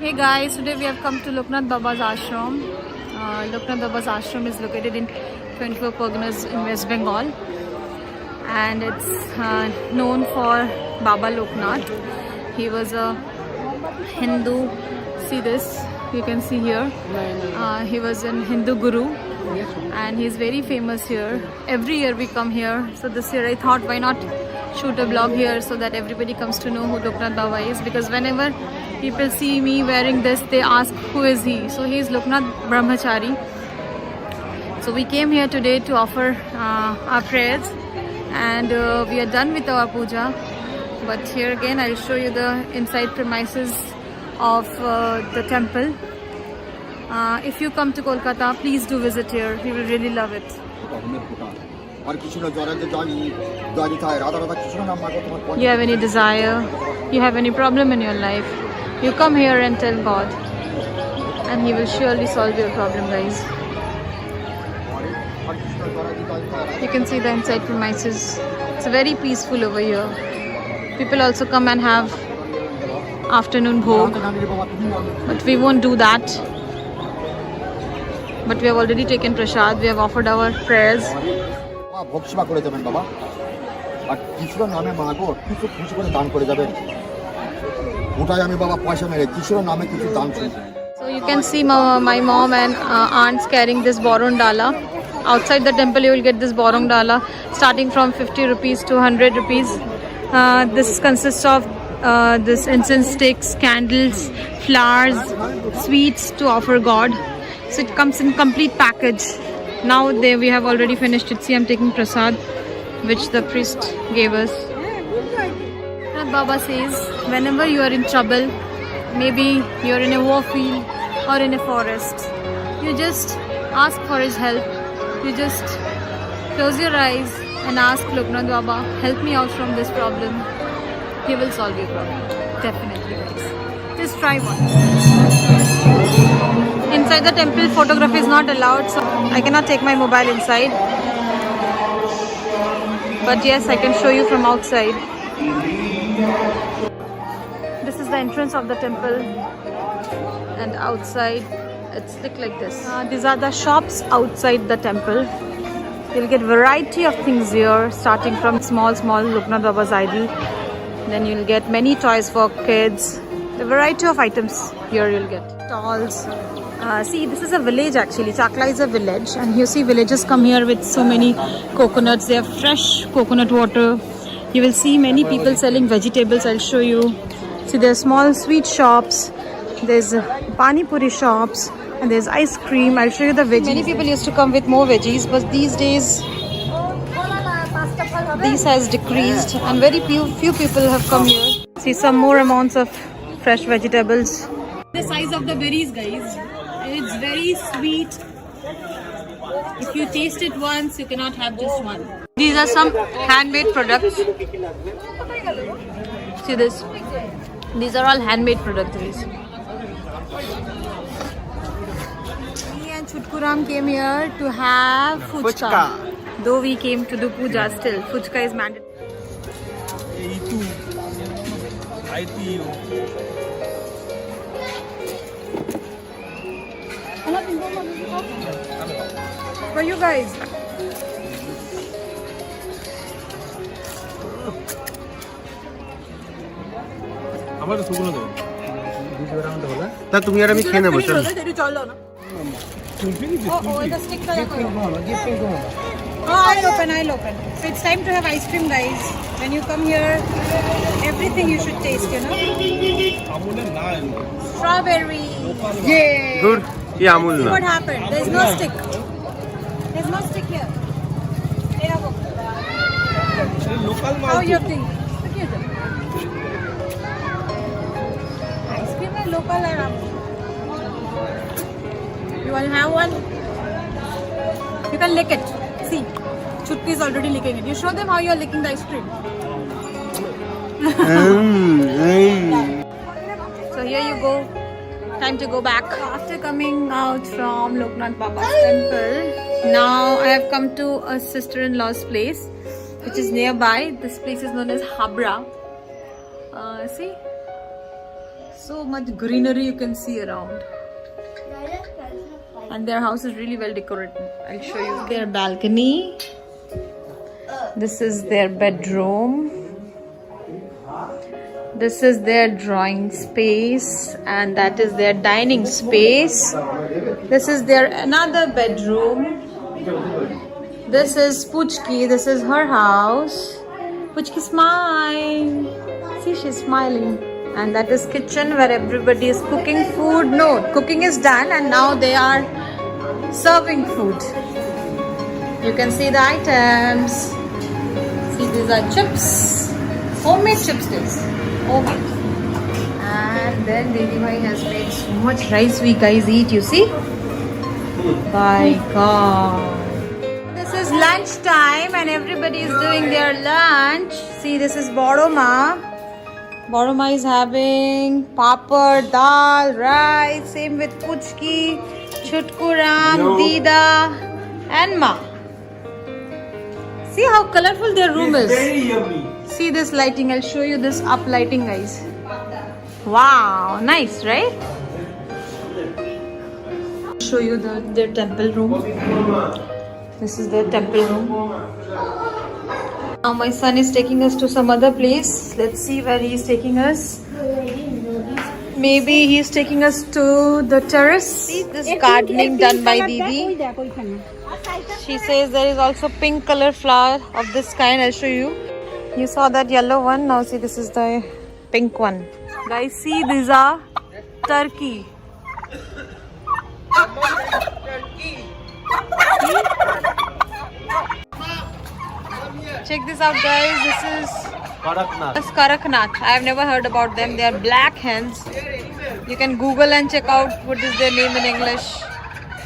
Hey guys, today we have come to Loknath Baba's ashram. Loknath Baba's ashram is located in 24 Parganas in West Bengal, and it's known for Baba Loknath. He was a Hindu. See this, you can see here. He was an Hindu guru, and he's very famous here. Every year we come here, so this year I thought why not shoot a vlog here so that everybody comes to know who Loknath Baba is, because whenever people see me wearing this, they ask who is he. So he is Loknath Brahmachari. So we came here today to offer our prayers, and we are done with our puja. But here again I'll show you the inside premises of the temple. If you come to Kolkata, please do visit here. You will really love it. You have any desire, you have any problem in your life, you come here and tell God, and He will surely solve your problem, guys. You can see the inside premises. It's very peaceful over here. People also come and have afternoon bhog, but we won't do that. But we have already taken prasad. We have offered our prayers. So you can see my mom and aunts carrying this borong dala. Outside the temple you will get this borong dala starting from 50 rupees to 100 rupees. This consists of this incense sticks, candles, flowers, sweets to offer God. So it comes in complete package. Now we have already finished it. See, I'm taking prasad, which the priest gave us. Baba says, whenever you are in trouble, maybe you're in a war field or in a forest, you just ask for his help. You just close your eyes and ask Loknath Baba, help me out from this problem. He will solve your problem. Definitely, guys. Just try one. Inside the temple, photography is not allowed, so I cannot take my mobile inside. But yes, I can show you from outside. This is the entrance of the temple, and outside it's like this. These are the shops outside the temple. You'll get variety of things here, starting from small Loknath Baba's idol. Then you'll get many toys for kids. The variety of items here you'll get. Stalls. See, this is a village actually. Chakla is a village, and you see villagers come here with so many coconuts. They have fresh coconut water. You will see many people selling vegetables. I'll show you. See, there are small sweet shops. There's pani puri shops, and there's ice cream. I'll show you the veggies. Many people used to come with more veggies, but these days these has decreased, and very few people have come here. See, some more amounts of fresh vegetables. The size of the berries, guys. It's very sweet. If you taste it once, you cannot have just one. These are some handmade products. See this. These are all handmade products. Me and Chutkuram came here to have fuchka. Though we came to do puja, still fuchka is mandatory. For you guys. তা তুমি আর আমি খেয়ে নেবো চল I'll open. So it's time to have ice cream, guys. When you come here, everything you should taste, you know. Strawberry. Yeah. Good. Yeah, Amul See na. what happened? There's no stick. There's no stick here. How you think? Ice cream is local or Amul? You want to have one? You can lick it. See, Chutki is already licking it. You show them how you are licking the ice cream. So here you go. Time to go back. After coming out from Loknath Baba's temple, now I have come to a sister-in-law's place, which is nearby. This place is known as Habra. See, So much greenery you can see around. And their house is really well decorated. I'll show you their balcony. This is their bedroom. This is their drawing space, and that is their dining space. This is their another bedroom. This is Puchki. This is her house. Puchki, smile. See, she's smiling. And that is kitchen where everybody is cooking food. No, cooking is done and now they are serving food. You can see the items. See, these are chips. Homemade chipsticks. Homemade. And then Didi Bhai has made so much rice we guys eat, you see? By God. This is lunch time and everybody is doing their lunch. See, this is Boroma. Boroma is having papad, dal, rice. Same with Puchki, Chutkuram, Dida and Ma. See how colorful their room is. Very yummy. See this lighting. I'll show you this up lighting, guys. Wow, nice, right? Show you their temple room. This is their temple room. Now my son is taking us to some other place. Let's see where he is taking us. Maybe he is taking us to the terrace. See this gardening done by Didi. She says there is also pink color flower of this kind. I'll show you. You saw that yellow one. Now see, this is the pink one. Guys, see, these are turkey. Check this out, guys. This is Karaknath. I have never heard about them. They are black hens. You can Google and check out what is their name in English.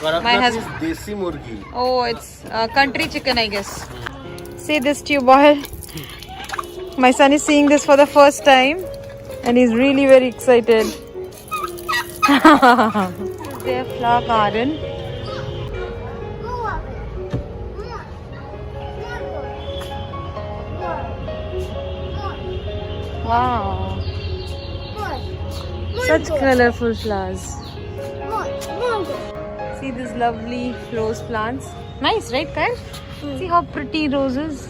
My husband is desi murgi. Oh, it's country chicken, I guess. See this tube boil. My son is seeing this for the first time and he's really very excited. Their flower garden. Wow. Such colorful flowers. See these lovely rose plants. Nice, right, Kyle? See how pretty roses.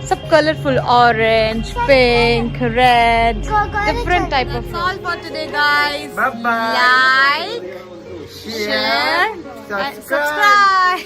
Some colorful orange, pink, red, different type of. That's all for today, guys. Bye-bye. Like, share, and subscribe.